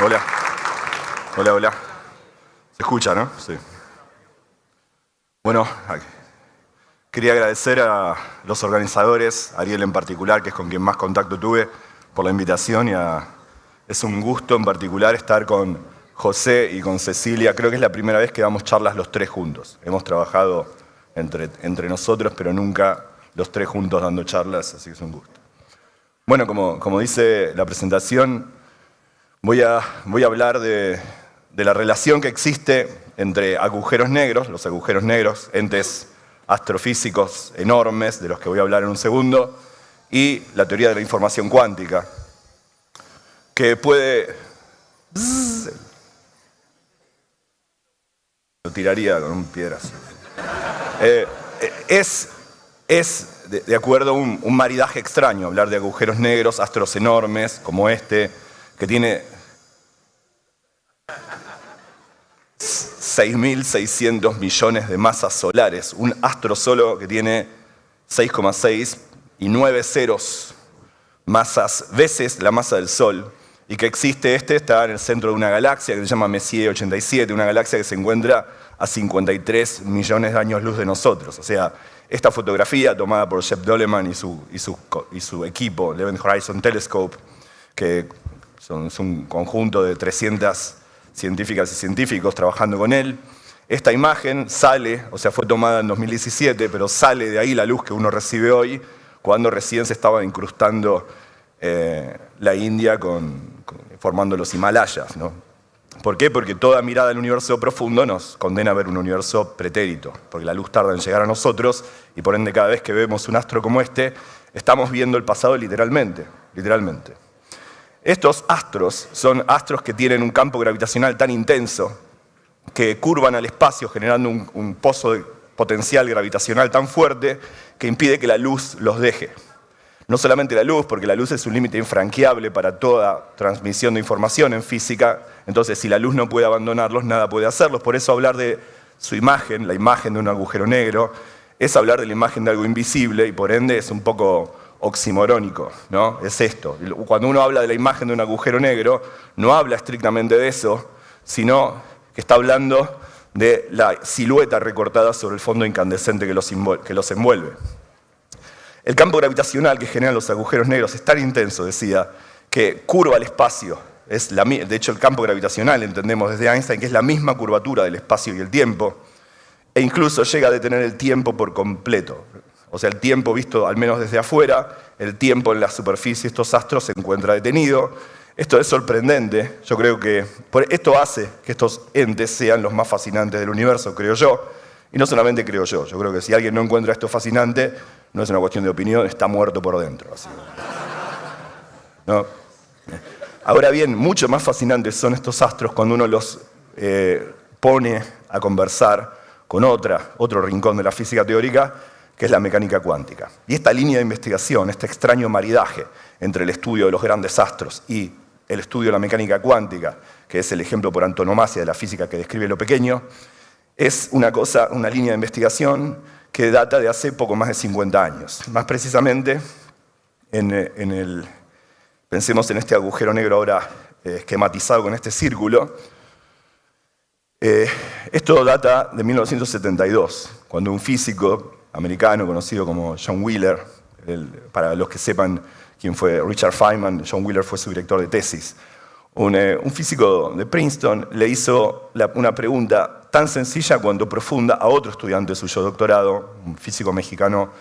Hola. Hola, hola. ¿Se escucha, no? Sí. Bueno, quería agradecer a los organizadores, a Ariel en particular, que es con quien más contacto tuve, por la invitación es un gusto en particular estar con José y con Cecilia. Creo que es la primera vez que damos charlas los tres juntos. Hemos trabajado entre nosotros, pero nunca los tres juntos dando charlas, así que es un gusto. Bueno, como dice la presentación, voy a hablar de la relación que existe entre agujeros negros, los agujeros negros, entes astrofísicos enormes, de los que voy a hablar en un segundo, y la teoría de la información cuántica, que puede... Lo tiraría con un piedrazo. Es de acuerdo, un maridaje extraño hablar de agujeros negros, astros enormes, como este, que tiene 6.600 millones de masas solares. Un astro solo que tiene 6,6 y 9 ceros masas, veces la masa del Sol. Y que existe, está en el centro de una galaxia que se llama Messier 87, una galaxia que se encuentra a 53 millones de años luz de nosotros. O sea, esta fotografía tomada por Shep Doeleman y su equipo, el Event Horizon Telescope, que es un conjunto de 300 científicas y científicos trabajando con él. Esta imagen sale, o sea, fue tomada en 2017, pero sale de ahí la luz que uno recibe hoy, cuando recién se estaba incrustando la India formando los Himalayas, ¿no? ¿Por qué? Porque toda mirada al universo profundo nos condena a ver un universo pretérito, porque la luz tarda en llegar a nosotros y por ende cada vez que vemos un astro como este, estamos viendo el pasado literalmente. Estos astros son astros que tienen un campo gravitacional tan intenso que curvan al espacio generando un pozo de potencial gravitacional tan fuerte que impide que la luz los deje. No solamente la luz, porque la luz es un límite infranqueable para toda transmisión de información en física, entonces si la luz no puede abandonarlos, nada puede hacerlos. Por eso hablar de su imagen, la imagen de un agujero negro, es hablar de la imagen de algo invisible y por ende es un poco oximorónico, ¿no? Es esto. Cuando uno habla de la imagen de un agujero negro, no habla estrictamente de eso, sino que está hablando de la silueta recortada sobre el fondo incandescente que los envuelve. El campo gravitacional que generan los agujeros negros es tan intenso, decía, que curva el espacio. De hecho, el campo gravitacional, entendemos desde Einstein, que es la misma curvatura del espacio y el tiempo, e incluso llega a detener el tiempo por completo. O sea, el tiempo visto al menos desde afuera, el tiempo en la superficie de estos astros se encuentra detenido. Esto es sorprendente. Yo creo que esto hace que estos entes sean los más fascinantes del universo, creo yo. Y no solamente creo yo creo que si alguien no encuentra esto fascinante, no es una cuestión de opinión, está muerto por dentro. Así. ¿No? Ahora bien, mucho más fascinantes son estos astros cuando uno los pone a conversar con otro rincón de la física teórica, que es la mecánica cuántica. Y esta línea de investigación, este extraño maridaje entre el estudio de los grandes astros y el estudio de la mecánica cuántica, que es el ejemplo por antonomasia de la física que describe lo pequeño, es una línea de investigación que data de hace poco más de 50 años. Más precisamente, pensemos en este agujero negro ahora esquematizado con este círculo. Esto data de 1972, cuando un físico americano conocido como John Wheeler, para los que sepan quién fue Richard Feynman, John Wheeler fue su director de tesis, un físico de Princeton le hizo una pregunta tan sencilla cuanto profunda a otro estudiante suyo de doctorado, un físico mexicano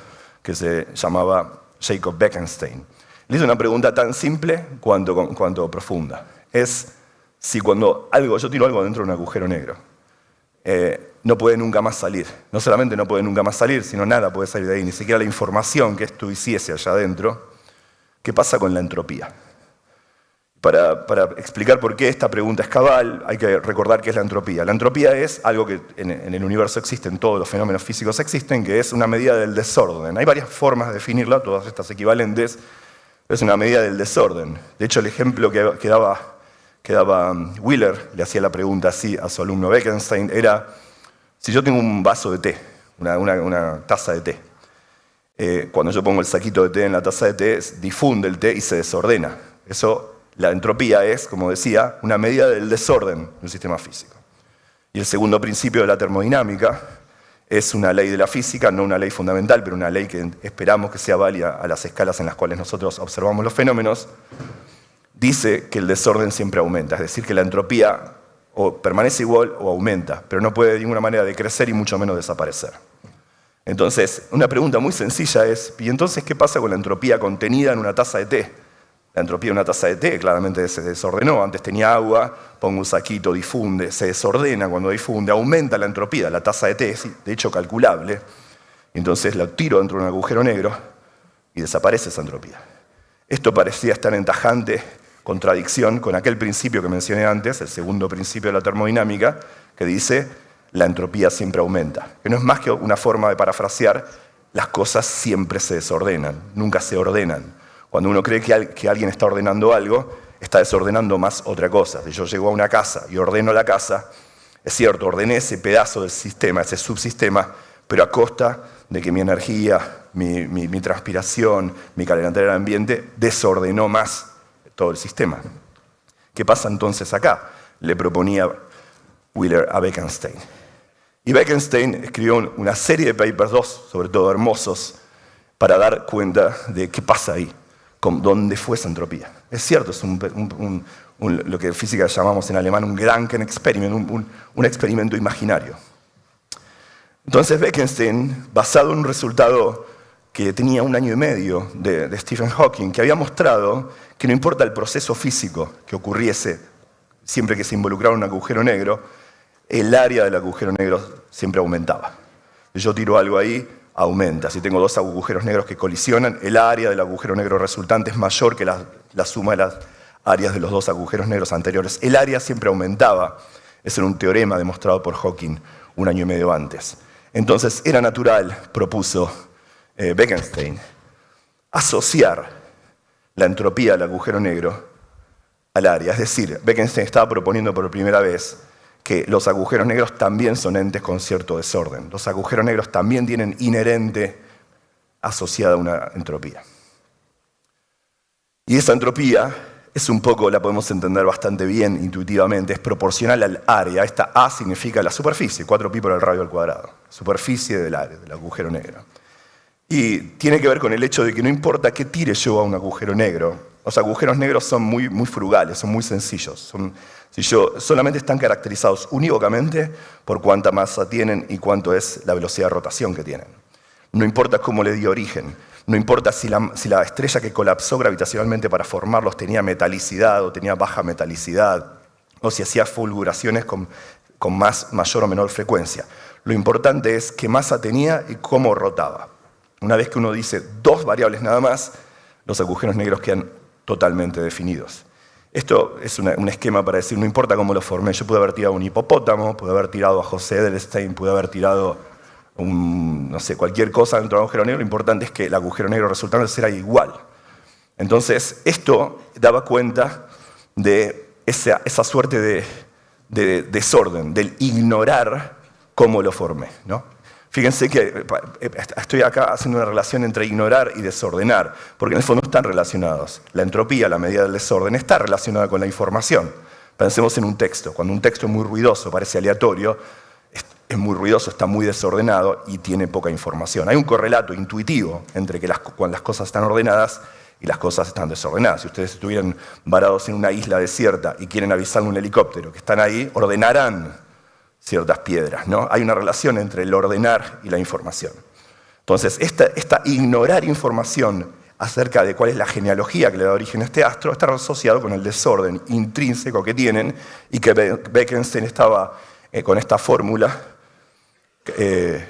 que se llamaba Jacob Bekenstein. Le hizo una pregunta tan simple cuanto profunda. Es si cuando yo tiro algo dentro de un agujero negro, no puede nunca más salir. No solamente no puede nunca más salir, sino nada puede salir de ahí, ni siquiera la información que esto hiciese allá adentro. ¿Qué pasa con la entropía? Para explicar por qué esta pregunta es cabal, hay que recordar qué es la entropía. La entropía es algo que en el universo existe, en todos los fenómenos físicos existen, que es una medida del desorden. Hay varias formas de definirla, todas estas equivalentes, pero es una medida del desorden. De hecho, el ejemplo que daba Wheeler, le hacía la pregunta así a su alumno Bekenstein, era, si yo tengo un vaso de té, una taza de té, cuando yo pongo el saquito de té en la taza de té, difunde el té y se desordena. Eso La entropía es, como decía, una medida del desorden de un sistema físico. Y el segundo principio de la termodinámica es una ley de la física, no una ley fundamental, pero una ley que esperamos que sea válida a las escalas en las cuales nosotros observamos los fenómenos, dice que el desorden siempre aumenta, es decir, que la entropía o permanece igual o aumenta, pero no puede de ninguna manera decrecer y mucho menos desaparecer. Entonces, una pregunta muy sencilla es, ¿y entonces qué pasa con la entropía contenida en una taza de té? La entropía de una taza de té claramente se desordenó, antes tenía agua, pongo un saquito, difunde, se desordena cuando difunde, aumenta la entropía, la taza de té es de hecho calculable, entonces la tiro dentro de un agujero negro y desaparece esa entropía. Esto parecía estar en tajante contradicción con aquel principio que mencioné antes, el segundo principio de la termodinámica, que dice la entropía siempre aumenta, que no es más que una forma de parafrasear las cosas siempre se desordenan, nunca se ordenan. Cuando uno cree que alguien está ordenando algo, está desordenando más otra cosa. Si yo llego a una casa y ordeno la casa, es cierto, ordené ese pedazo del sistema, ese subsistema, pero a costa de que mi energía, mi transpiración, mi calentamiento del ambiente desordenó más todo el sistema. ¿Qué pasa entonces acá? Le proponía Wheeler a Bekenstein. Y Bekenstein escribió una serie de papers, dos sobre todo hermosos, para dar cuenta de qué pasa ahí, dónde fue esa entropía. Es cierto, es lo que en física llamamos en alemán un Gedankenexperiment, un experimento imaginario. Entonces Bekenstein, basado en un resultado que tenía 1 año y medio de Stephen Hawking, que había mostrado que no importa el proceso físico que ocurriese siempre que se involucraba un agujero negro, el área del agujero negro siempre aumentaba. Si yo tiro algo ahí, aumenta. Si tengo 2 agujeros negros que colisionan, el área del agujero negro resultante es mayor que la suma de las áreas de los 2 agujeros negros anteriores. El área siempre aumentaba. Ese era un teorema demostrado por Hawking 1 año y medio antes. Entonces era natural, propuso Bekenstein, asociar la entropía del agujero negro al área. Es decir, Bekenstein estaba proponiendo por primera vez que los agujeros negros también son entes con cierto desorden. Los agujeros negros también tienen inherente asociada una entropía. Y esa entropía es un poco, la podemos entender bastante bien intuitivamente, es proporcional al área. Esta A significa la superficie, 4pi por el radio al cuadrado, superficie del área, del agujero negro. Y tiene que ver con el hecho de que no importa qué tire yo a un agujero negro, los agujeros negros son muy frugales, son muy sencillos. Solamente están caracterizados unívocamente por cuánta masa tienen y cuánto es la velocidad de rotación que tienen. No importa cómo le dio origen, no importa si la estrella que colapsó gravitacionalmente para formarlos tenía metalicidad o tenía baja metalicidad, o si hacía fulguraciones con mayor o menor frecuencia. Lo importante es qué masa tenía y cómo rotaba. Una vez que uno dice 2 variables nada más, los agujeros negros quedan totalmente definidos. Esto es un esquema para decir, no importa cómo lo formé, yo pude haber tirado un hipopótamo, pude haber tirado a José Edelstein, pude haber tirado cualquier cosa dentro del agujero negro, lo importante es que el agujero negro resultante será igual. Entonces, esto daba cuenta de esa suerte de desorden, del ignorar cómo lo formé, ¿no? Fíjense que estoy acá haciendo una relación entre ignorar y desordenar, porque en el fondo están relacionados. La entropía, la medida del desorden, está relacionada con la información. Pensemos en un texto. Cuando un texto es muy ruidoso, parece aleatorio, es muy ruidoso, está muy desordenado y tiene poca información. Hay un correlato intuitivo entre cuando las cosas están ordenadas y las cosas están desordenadas. Si ustedes estuvieran varados en una isla desierta y quieren avisarle a un helicóptero que están ahí, ordenarán ciertas piedras, ¿no? Hay una relación entre el ordenar y la información. Entonces, esta ignorar información acerca de cuál es la genealogía que le da origen a este astro está asociado con el desorden intrínseco que tienen y que Bekenstein estaba con esta fórmula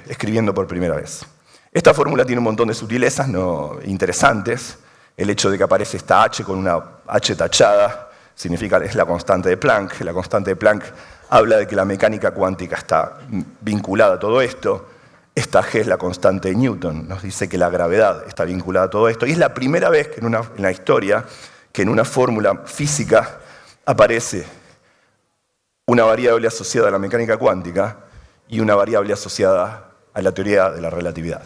escribiendo por primera vez. Esta fórmula tiene un montón de sutilezas interesantes. El hecho de que aparece esta H con una H tachada es la constante de Planck. La constante de Planck habla de que la mecánica cuántica está vinculada a todo esto. Esta G es la constante de Newton, nos dice que la gravedad está vinculada a todo esto. Y es la primera vez que en la historia que en una fórmula física aparece una variable asociada a la mecánica cuántica y una variable asociada a la teoría de la relatividad.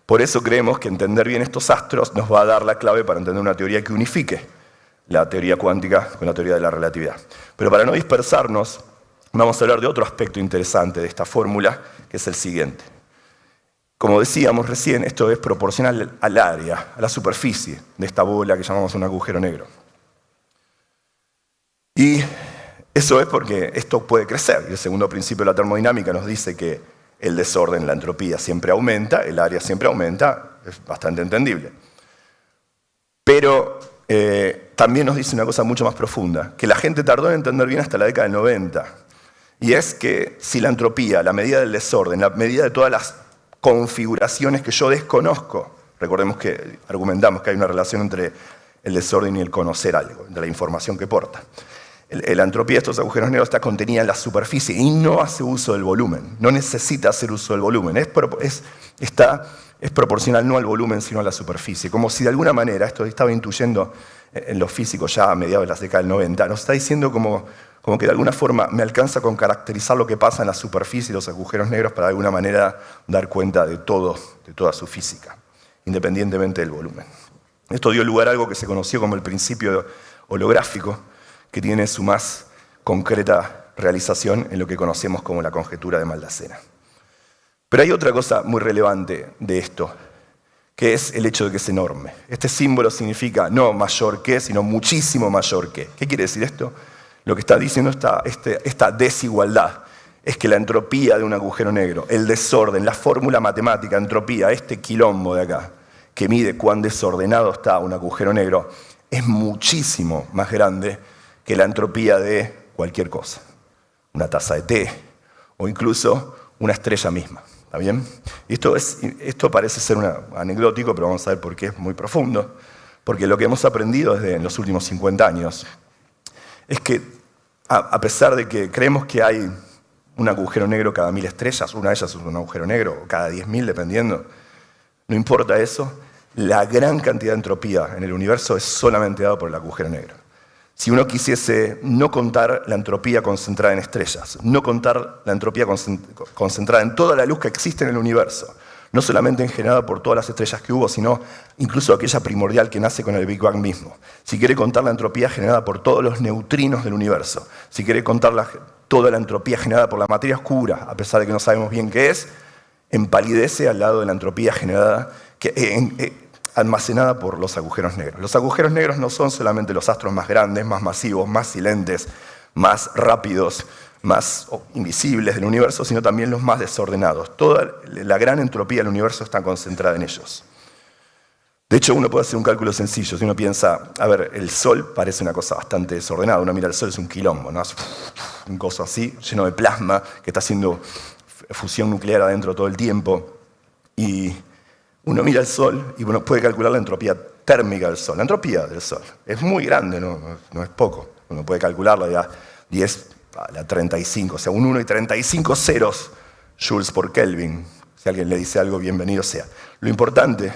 Por eso creemos que entender bien estos astros nos va a dar la clave para entender una teoría que unifique la teoría cuántica con la teoría de la relatividad. Pero para no dispersarnos, vamos a hablar de otro aspecto interesante de esta fórmula, que es el siguiente. Como decíamos recién, esto es proporcional al área, a la superficie de esta bola que llamamos un agujero negro. Y eso es porque esto puede crecer. Y el segundo principio de la termodinámica nos dice que el desorden, la entropía, siempre aumenta, el área siempre aumenta, es bastante entendible. Pero también nos dice una cosa mucho más profunda, que la gente tardó en entender bien hasta la década del 90. Y es que si la entropía, la medida del desorden, la medida de todas las configuraciones que yo desconozco, recordemos que argumentamos que hay una relación entre el desorden y el conocer algo, entre la información que porta. La entropía de estos agujeros negros está contenida en la superficie y no hace uso del volumen, no necesita hacer uso del volumen, es proporcional no al volumen sino a la superficie, como si de alguna manera, esto estaba intuyendo en los físicos ya a mediados de las décadas del 90, nos está diciendo como que de alguna forma me alcanza con caracterizar lo que pasa en la superficie de los agujeros negros para de alguna manera dar cuenta de toda su física, independientemente del volumen. Esto dio lugar a algo que se conoció como el principio holográfico, que tiene su más concreta realización en lo que conocemos como la conjetura de Maldacena. Pero hay otra cosa muy relevante de esto, que es el hecho de que es enorme. Este símbolo significa no mayor que, sino muchísimo mayor que. ¿Qué quiere decir esto? Lo que está diciendo esta desigualdad es que la entropía de un agujero negro, el desorden, la fórmula matemática, entropía, este quilombo de acá, que mide cuán desordenado está un agujero negro, es muchísimo más grande que la entropía de cualquier cosa. Una taza de té o incluso una estrella misma. ¿Está bien? Y esto parece ser anecdótico, pero vamos a ver por qué es muy profundo. Porque lo que hemos aprendido desde en los últimos 50 años es que a pesar de que creemos que hay un agujero negro cada 1000 estrellas, una de ellas es un agujero negro, o cada 10.000 dependiendo, no importa eso, la gran cantidad de entropía en el universo es solamente dada por el agujero negro. Si uno quisiese no contar la entropía concentrada en estrellas, no contar la entropía concentrada en toda la luz que existe en el universo, no solamente generada por todas las estrellas que hubo, sino incluso aquella primordial que nace con el Big Bang mismo. Si quiere contar la entropía generada por todos los neutrinos del universo, si quiere contar toda la entropía generada por la materia oscura, a pesar de que no sabemos bien qué es, empalidece al lado de la entropía generada, almacenada por los agujeros negros. Los agujeros negros no son solamente los astros más grandes, más masivos, más silentes, más rápidos, más invisibles del universo, sino también los más desordenados. Toda la gran entropía del universo está concentrada en ellos. De hecho, uno puede hacer un cálculo sencillo. Si uno piensa, a ver, el Sol parece una cosa bastante desordenada. Uno mira el Sol, es un quilombo, ¿no? Es un coso así, lleno de plasma, que está haciendo fusión nuclear adentro todo el tiempo. Y uno mira el Sol y uno puede calcular la entropía térmica del Sol. La entropía del Sol es muy grande, no es poco. Uno puede calcularla ya 10 a la 35, o sea, un 1 y 35 ceros joules por Kelvin. Si alguien le dice algo, bienvenido sea. Lo importante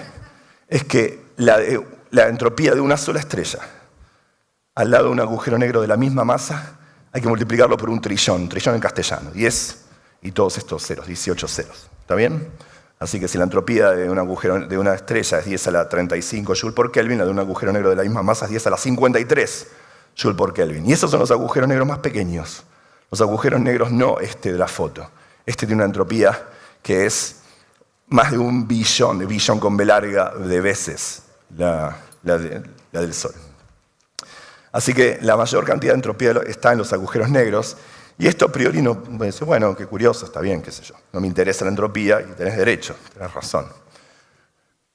es que la entropía de una sola estrella, al lado de un agujero negro de la misma masa, hay que multiplicarlo por un trillón en castellano, 10 y todos estos ceros, 18 ceros. ¿Está bien? Así que si la entropía de una estrella es 10 a la 35 joules por Kelvin, la de un agujero negro de la misma masa es 10 a la 53 joules por Kelvin. Y esos son los agujeros negros más pequeños. Los agujeros negros no de la foto. Tiene una entropía que es más de 1 billón con B larga de veces la del Sol. Así que la mayor cantidad de entropía está en los agujeros negros. Y esto a priori no puede decir, bueno, qué curioso, está bien, qué sé yo. No me interesa la entropía y tenés derecho, tenés razón.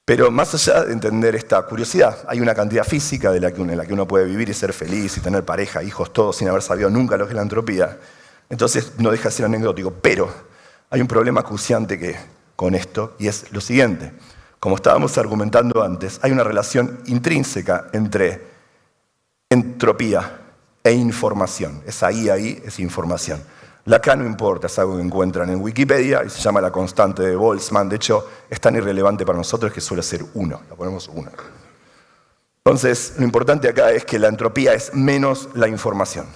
Pero más allá de entender esta curiosidad, hay una cantidad física en la que uno puede vivir y ser feliz y tener pareja, hijos, todo, sin haber sabido nunca lo que es la entropía. Entonces no deja de ser anecdótico. Pero hay un problema acuciante con esto, y es lo siguiente. Como estábamos argumentando antes, hay una relación intrínseca entre entropía e información. Es ahí, es información. La K no importa, es algo que encuentran en Wikipedia y se llama la constante de Boltzmann. De hecho, es tan irrelevante para nosotros que suele ser 1. La ponemos 1. Entonces, lo importante acá es que la entropía es menos la información.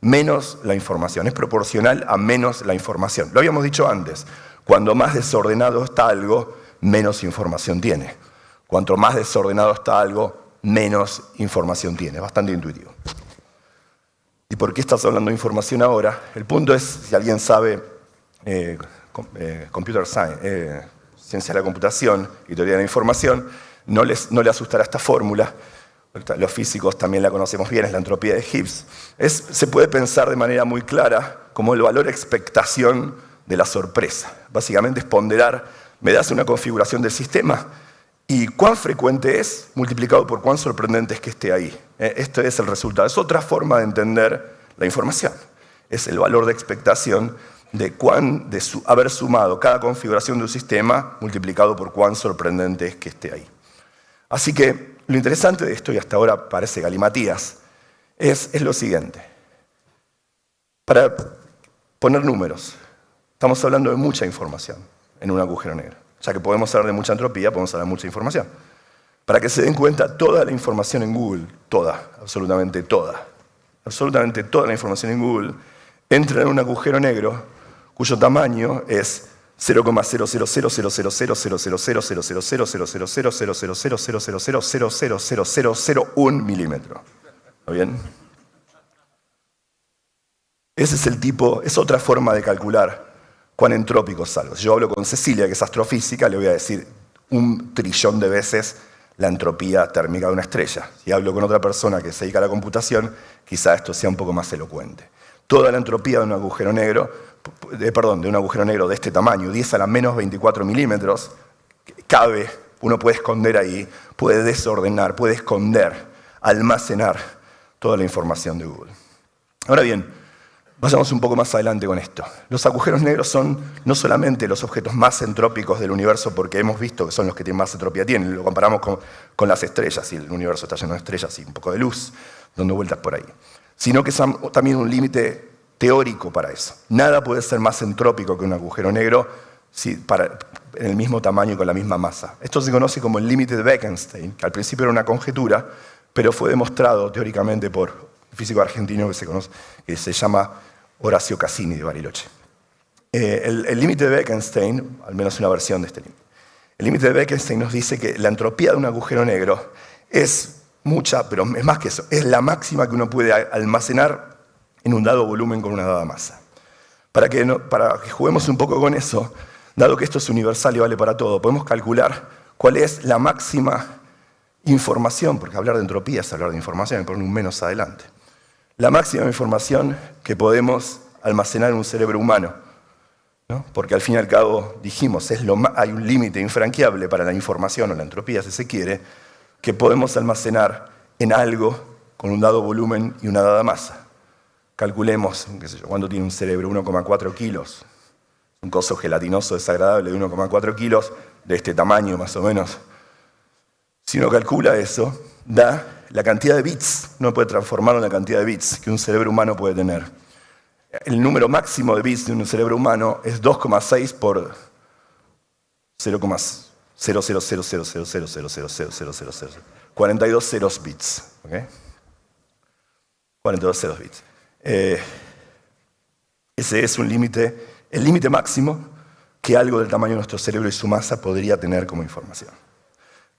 Menos la información. Es proporcional a menos la información. Lo habíamos dicho antes. Cuando más desordenado está algo, menos información tiene. Cuanto más desordenado está algo, menos información tiene. Bastante intuitivo. ¿Y por qué estás hablando de información ahora? El punto es, si alguien sabe computer science, ciencia de la computación y teoría de la información, no le asustará esta fórmula. Los físicos también la conocemos bien, es la entropía de Gibbs. Se puede pensar de manera muy clara como el valor expectación de la sorpresa. Básicamente es ponderar, me das una configuración del sistema y cuán frecuente es multiplicado por cuán sorprendente es que esté ahí. Este es el resultado. Es otra forma de entender la información. Es el valor de expectación de haber sumado cada configuración de un sistema multiplicado por cuán sorprendente es que esté ahí. Así que lo interesante de esto, y hasta ahora parece galimatías, es lo siguiente. Para poner números, estamos hablando de mucha información en un agujero negro. Ya que podemos hablar de mucha entropía, podemos hablar de mucha información. Para que se den cuenta, toda la información en Google, absolutamente toda la información en Google, entra en un agujero negro cuyo tamaño es 0,00000000000000000000001 milímetro. ¿Está bien? Ese es el tipo, es otra forma de calcular cuán entrópico es algo. Si yo hablo con Cecilia, que es astrofísica, le voy a decir 1 trillón de veces la entropía térmica de una estrella. Si hablo con otra persona que se dedica a la computación, quizá esto sea un poco más elocuente. Toda la entropía de un agujero negro, de un agujero negro de este tamaño, 10 a la menos 24 milímetros, cabe, uno puede esconder ahí, puede desordenar, puede esconder, almacenar toda la información de Google. Ahora bien, vayamos un poco más adelante con esto. Los agujeros negros son no solamente los objetos más entrópicos del universo, porque hemos visto que son los que tienen más entropía tienen, lo comparamos con las estrellas, y el universo está lleno de estrellas y un poco de luz, dando vueltas por ahí, sino que son también un límite teórico para eso. Nada puede ser más entrópico que un agujero negro en el mismo tamaño y con la misma masa. Esto se conoce como el límite de Bekenstein, que al principio era una conjetura, pero fue demostrado teóricamente por un físico argentino que se llama Horacio Cassini de Bariloche. El límite de Bekenstein, al menos una versión de este límite, el límite de Bekenstein nos dice que la entropía de un agujero negro es mucha, pero es más que eso, es la máxima que uno puede almacenar en un dado volumen con una dada masa. Para que juguemos un poco con eso, dado que esto es universal y vale para todo, podemos calcular cuál es la máxima información, porque hablar de entropía es hablar de información, y poner un menos adelante. La máxima información que podemos almacenar en un cerebro humano, ¿no? Porque al fin y al cabo, dijimos, hay un límite infranqueable para la información o la entropía, si se quiere, que podemos almacenar en algo con un dado volumen y una dada masa. Calculemos, ¿cuánto tiene un cerebro? 1,4 kilos. Un coso gelatinoso desagradable de 1,4 kilos, de este tamaño más o menos. Si uno calcula eso, da la cantidad de bits, uno puede transformarlo en la cantidad de bits que un cerebro humano puede tener. El número máximo de bits de un cerebro humano es 2,6 por 0,0000000000000. 42 ceros bits. ¿Okay? 42 ceros bits. Ese es un límite, el límite máximo que algo del tamaño de nuestro cerebro y su masa podría tener como información.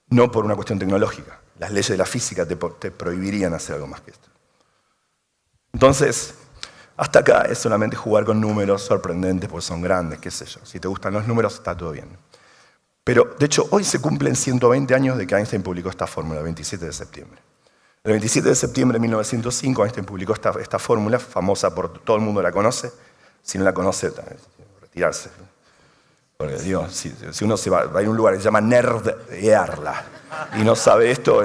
No por una cuestión tecnológica. Las leyes de la física te prohibirían hacer algo más que esto. Entonces, hasta acá es solamente jugar con números sorprendentes porque son grandes, qué sé yo. Si te gustan los números, está todo bien. Pero, de hecho, hoy se cumplen 120 años de que Einstein publicó esta fórmula, el 27 de septiembre. El 27 de septiembre de 1905, Einstein publicó esta fórmula, famosa por todo el mundo la conoce. Si no la conoce, retirarse. Porque digo, si uno se va a ir a un lugar que se llama nerdearla y no sabe esto,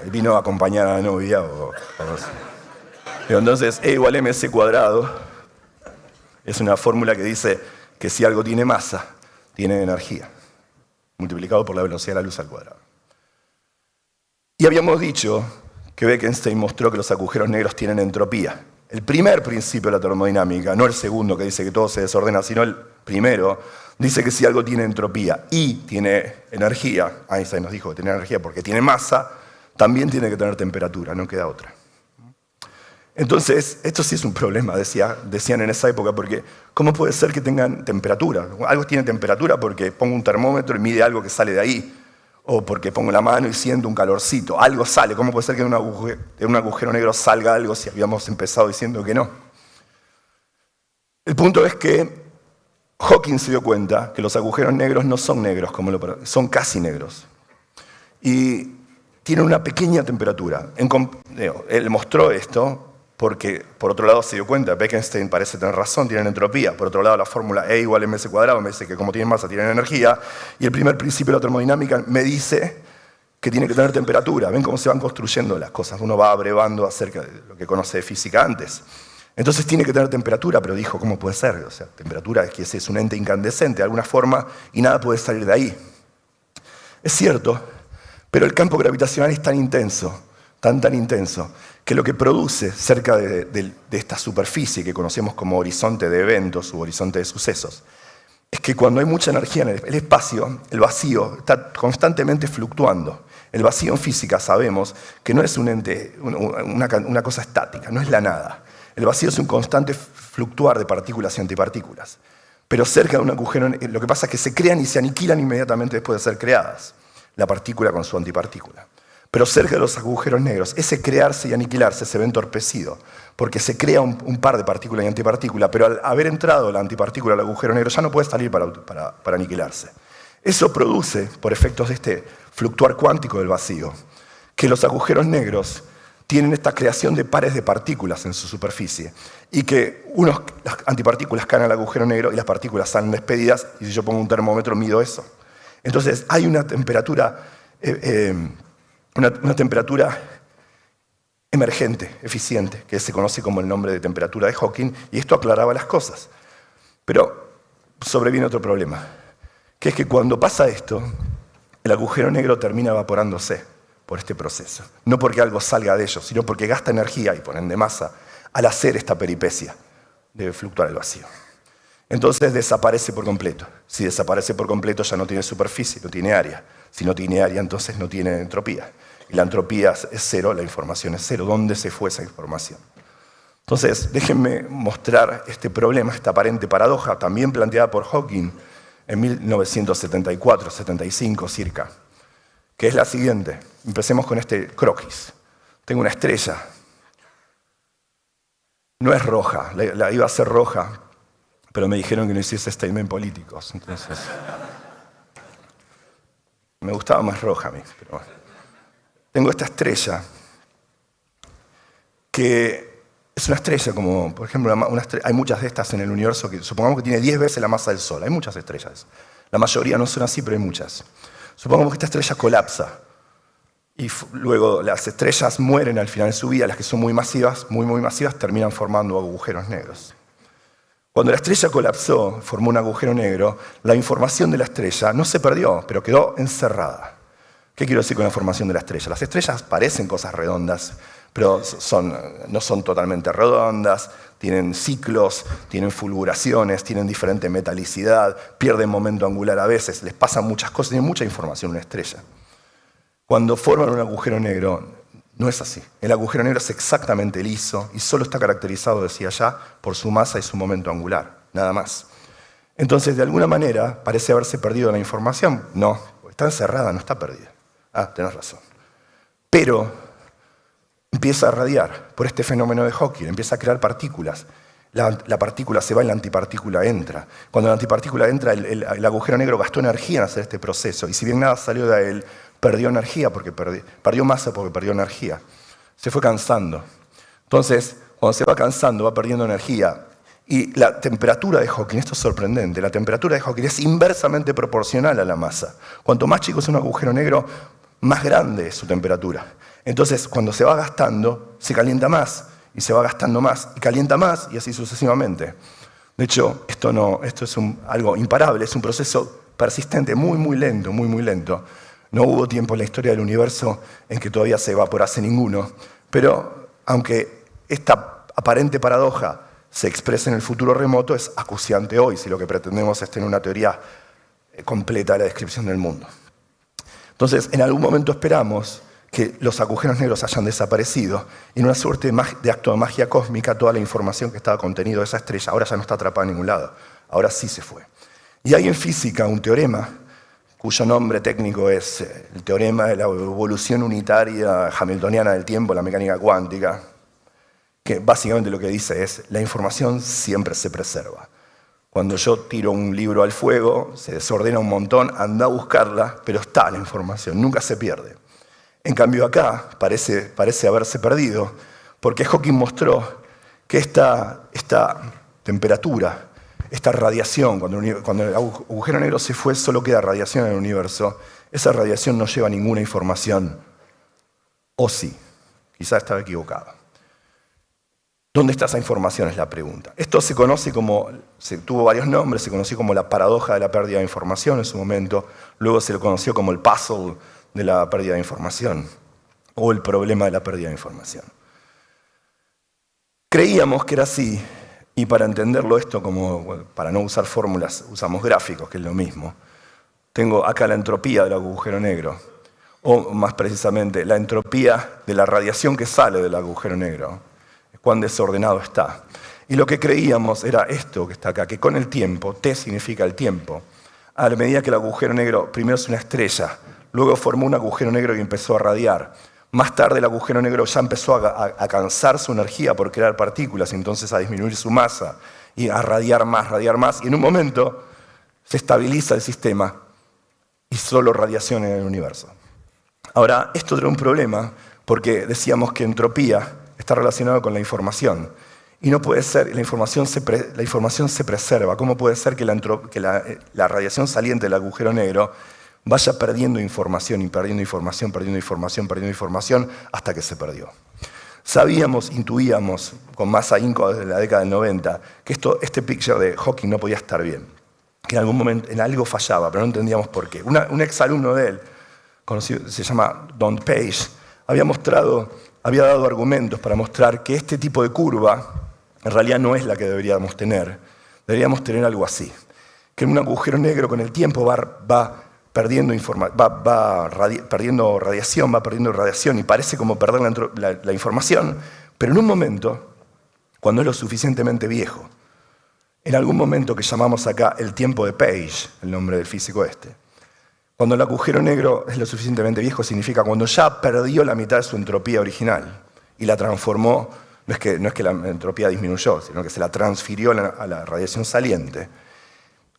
vino a acompañar a la novia o entonces, E igual mc cuadrado es una fórmula que dice que si algo tiene masa, tiene energía, multiplicado por la velocidad de la luz al cuadrado. Y habíamos dicho que Bekenstein mostró que los agujeros negros tienen entropía. El primer principio de la termodinámica, no el segundo que dice que todo se desordena, sino el primero, dice que si algo tiene entropía y tiene energía, Einstein nos dijo que tiene energía porque tiene masa, también tiene que tener temperatura, no queda otra. Entonces, esto sí es un problema, decían en esa época, porque ¿cómo puede ser que tengan temperatura? Algo tiene temperatura porque pongo un termómetro y mide algo que sale de ahí. o porque pongo la mano y siento un calorcito. Algo sale. ¿Cómo puede ser que de un agujero negro salga algo si habíamos empezado diciendo que no? El punto es que Hawking se dio cuenta que los agujeros negros no son negros, son casi negros. Y tienen una pequeña temperatura. Él mostró esto porque, por otro lado, se dio cuenta, Bekenstein parece tener razón, tienen entropía. Por otro lado, la fórmula E igual mc² me dice que como tienen masa, tienen energía. Y el primer principio de la termodinámica me dice que tiene que tener temperatura. ¿Ven cómo se van construyendo las cosas? Uno va abrevando acerca de lo que conoce de física antes. Entonces tiene que tener temperatura, pero dijo, ¿cómo puede ser? O sea, temperatura es que es un ente incandescente de alguna forma y nada puede salir de ahí. Es cierto, pero el campo gravitacional es tan intenso, tan intenso, que lo que produce cerca de esta superficie que conocemos como horizonte de eventos u horizonte de sucesos, es que cuando hay mucha energía en el espacio, el vacío está constantemente fluctuando. El vacío en física sabemos que no es un ente, una cosa estática, no es la nada. El vacío es un constante fluctuar de partículas y antipartículas. Pero cerca de un agujero, lo que pasa es que se crean y se aniquilan inmediatamente después de ser creadas, la partícula con su antipartícula. Pero cerca de los agujeros negros, ese crearse y aniquilarse se ve entorpecido, porque se crea un par de partícula y antipartícula, pero al haber entrado la antipartícula al agujero negro ya no puede salir para aniquilarse. Eso produce, por efectos de este fluctuar cuántico del vacío, que los agujeros negros tienen esta creación de pares de partículas en su superficie, y que las antipartículas caen al agujero negro y las partículas salen despedidas, y si yo pongo un termómetro mido eso. Entonces hay una temperatura emergente, eficiente, que se conoce como el nombre de temperatura de Hawking, y esto aclaraba las cosas. Pero sobreviene otro problema, que es que cuando pasa esto, el agujero negro termina evaporándose por este proceso. No porque algo salga de ellos, sino porque gasta energía y por ende masa al hacer esta peripecia de fluctuar el vacío. Entonces desaparece por completo. Si desaparece por completo ya no tiene superficie, no tiene área. Si no tiene área, entonces no tiene entropía. Y la entropía es cero, la información es cero. ¿Dónde se fue esa información? Entonces, déjenme mostrar este problema, esta aparente paradoja, también planteada por Hawking en 1974-75 circa, que es la siguiente. Empecemos con este croquis. Tengo una estrella. No es roja, la iba a ser roja, pero me dijeron que no hiciese statement políticos. Entonces, me gustaba más roja a mí. Pero bueno. Tengo esta estrella, que es una estrella como, por ejemplo, hay muchas de estas en el universo que supongamos que tiene 10 veces la masa del Sol. Hay muchas estrellas. La mayoría no son así, pero hay muchas. Supongamos que esta estrella colapsa y luego las estrellas mueren al final de su vida. Las que son muy masivas, muy masivas, terminan formando agujeros negros. Cuando la estrella colapsó, formó un agujero negro, la información de la estrella no se perdió, pero quedó encerrada. ¿Qué quiero decir con la formación de la estrella? Las estrellas parecen cosas redondas, pero no son totalmente redondas, tienen ciclos, tienen fulguraciones, tienen diferente metalicidad, pierden momento angular a veces, les pasan muchas cosas, tienen mucha información una estrella. Cuando forman un agujero negro, no es así. El agujero negro es exactamente liso y solo está caracterizado, decía ya, por su masa y su momento angular, nada más. Entonces, de alguna manera, parece haberse perdido la información. No, está encerrada, no está perdida. Ah, tenés razón. Pero empieza a radiar por este fenómeno de Hawking, empieza a crear partículas. La partícula se va y la antipartícula entra. Cuando la antipartícula entra, el agujero negro gastó energía en hacer este proceso. Y si bien nada salió de él, perdió energía porque perdió masa porque perdió energía. Se fue cansando. Entonces, cuando se va cansando, va perdiendo energía. Y la temperatura de Hawking, esto es sorprendente, la temperatura de Hawking es inversamente proporcional a la masa. Cuanto más chico es un agujero negro, más grande es su temperatura. Entonces, cuando se va gastando, se calienta más, y se va gastando más, y calienta más, y así sucesivamente. De hecho, esto es algo imparable, es un proceso persistente, muy lento, muy lento. No hubo tiempo en la historia del universo en que todavía se evaporase ninguno, pero aunque esta aparente paradoja se expresa en el futuro remoto, es acuciante hoy, si lo que pretendemos es tener una teoría completa de la descripción del mundo. Entonces, en algún momento esperamos que los agujeros negros hayan desaparecido y en una suerte de acto de magia cósmica toda la información que estaba contenida de esa estrella ahora ya no está atrapada en ningún lado, ahora sí se fue. Y hay en física un teorema cuyo nombre técnico es el teorema de la evolución unitaria hamiltoniana del tiempo, la mecánica cuántica, que básicamente lo que dice es, la información siempre se preserva. Cuando yo tiro un libro al fuego, se desordena un montón, anda a buscarla, pero está la información, nunca se pierde. En cambio acá parece haberse perdido, porque Hawking mostró que esta temperatura, esta radiación, cuando el agujero negro se fue, solo queda radiación en el universo, esa radiación no lleva ninguna información. O sí, quizás estaba equivocado. ¿Dónde está esa información? Es la pregunta. Esto se conoce como, tuvo varios nombres, se conoció como la paradoja de la pérdida de información en su momento, luego se lo conoció como el puzzle de la pérdida de información, o el problema de la pérdida de información. Creíamos que era así, y para entenderlo esto, para no usar fórmulas, usamos gráficos, que es lo mismo. Tengo acá la entropía del agujero negro, o más precisamente, la entropía de la radiación que sale del agujero negro, cuán desordenado está. Y lo que creíamos era esto que está acá, que con el tiempo, T significa el tiempo, a la medida que el agujero negro primero es una estrella, luego formó un agujero negro y empezó a radiar. Más tarde el agujero negro ya empezó a cansar su energía por crear partículas, entonces a disminuir su masa y a radiar más, y en un momento se estabiliza el sistema y solo radiación en el universo. Ahora, esto trae un problema porque decíamos que entropía está relacionado con la información. Y no puede ser, la información se preserva. ¿Cómo puede ser que la radiación saliente del agujero negro vaya perdiendo información y perdiendo información hasta que se perdió? Sabíamos, intuíamos, con más ahínco desde la década del 90, que este picture de Hawking no podía estar bien. Que en algún momento en algo fallaba, pero no entendíamos por qué. Un exalumno de él, conocido, se llama Don Page, había dado argumentos para mostrar que este tipo de curva en realidad no es la que deberíamos tener. Deberíamos tener algo así. Que en un agujero negro con el tiempo va perdiendo radiación y parece como perder la información, pero en un momento, cuando es lo suficientemente viejo, en algún momento que llamamos acá el tiempo de Page, el nombre del físico este, cuando el agujero negro es lo suficientemente viejo, significa cuando ya perdió la mitad de su entropía original y la transformó, no es que la entropía disminuyó, sino que se la transfirió a la radiación saliente.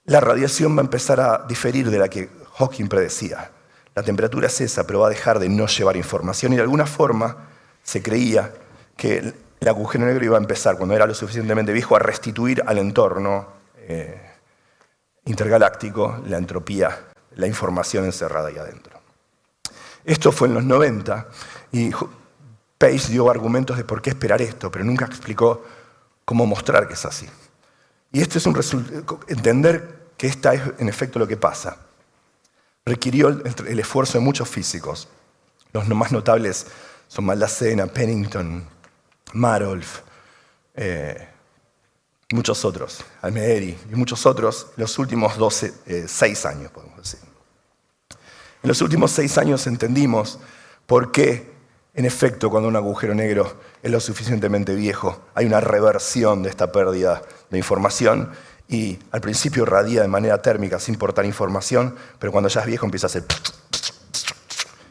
La radiación va a empezar a diferir de la que Hawking predecía. La temperatura es esa, pero va a dejar de no llevar información y de alguna forma se creía que el agujero negro iba a empezar, cuando era lo suficientemente viejo, a restituir al entorno intergaláctico la entropía, la información encerrada ahí adentro. Esto fue en los 90 y Page dio argumentos de por qué esperar esto, pero nunca explicó cómo mostrar que es así. Y esto es entender que esta es en efecto lo que pasa. Requirió el esfuerzo de muchos físicos. Los más notables son Maldacena, Pennington, Marolf, muchos otros, Almederi y muchos otros, los últimos 6 años, podemos decir. En los últimos 6 años entendimos por qué, en efecto, cuando un agujero negro es lo suficientemente viejo, hay una reversión de esta pérdida de información y al principio radia de manera térmica sin portar información, pero cuando ya es viejo empieza a hacer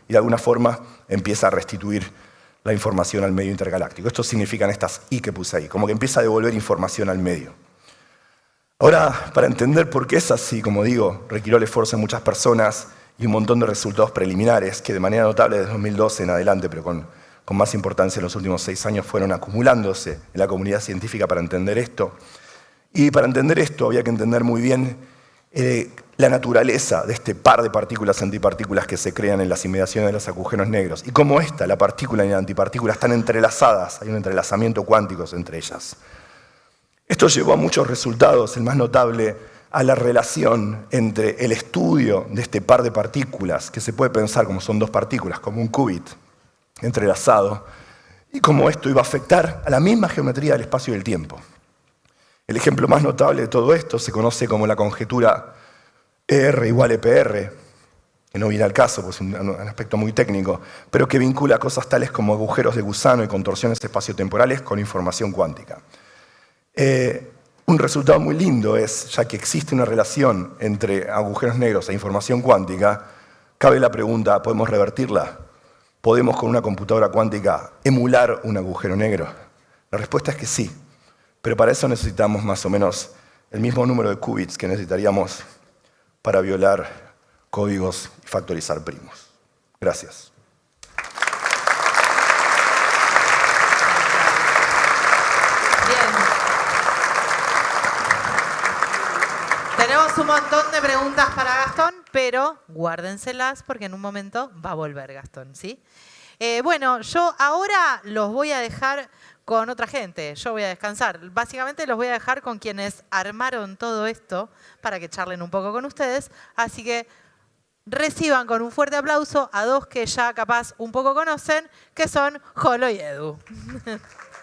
y de alguna forma empieza a restituir la información al medio intergaláctico. Esto significan estas I que puse ahí, como que empieza a devolver información al medio. Ahora, para entender por qué es así, como digo, requirió el esfuerzo de muchas personas y un montón de resultados preliminares que de manera notable desde 2012 en adelante, pero con más importancia en los últimos 6 años, fueron acumulándose en la comunidad científica para entender esto. Y para entender esto había que entender muy bien la naturaleza de este par de partículas antipartículas que se crean en las inmediaciones de los agujeros negros y cómo la partícula y la antipartícula, están entrelazadas, hay un entrelazamiento cuántico entre ellas. Esto llevó a muchos resultados, el más notable a la relación entre el estudio de este par de partículas, que se puede pensar como son 2 partículas, como un qubit entrelazado, y cómo esto iba a afectar a la misma geometría del espacio y del tiempo. El ejemplo más notable de todo esto se conoce como la conjetura ER igual EPR, que no viene al caso, pues es un aspecto muy técnico, pero que vincula cosas tales como agujeros de gusano y contorsiones espaciotemporales con información cuántica. Un resultado muy lindo es, ya que existe una relación entre agujeros negros e información cuántica, cabe la pregunta, ¿podemos revertirla? ¿Podemos con una computadora cuántica emular un agujero negro? La respuesta es que sí, pero para eso necesitamos más o menos el mismo número de qubits que necesitaríamos para violar códigos y factorizar primos. Gracias. Tenemos un montón de preguntas para Gastón, pero guárdenselas porque en un momento va a volver Gastón, ¿sí? Bueno, yo ahora los voy a dejar con otra gente. Yo voy a descansar. Básicamente los voy a dejar con quienes armaron todo esto para que charlen un poco con ustedes. Así que reciban con un fuerte aplauso a dos que ya capaz un poco conocen, que son Jolo y Edu.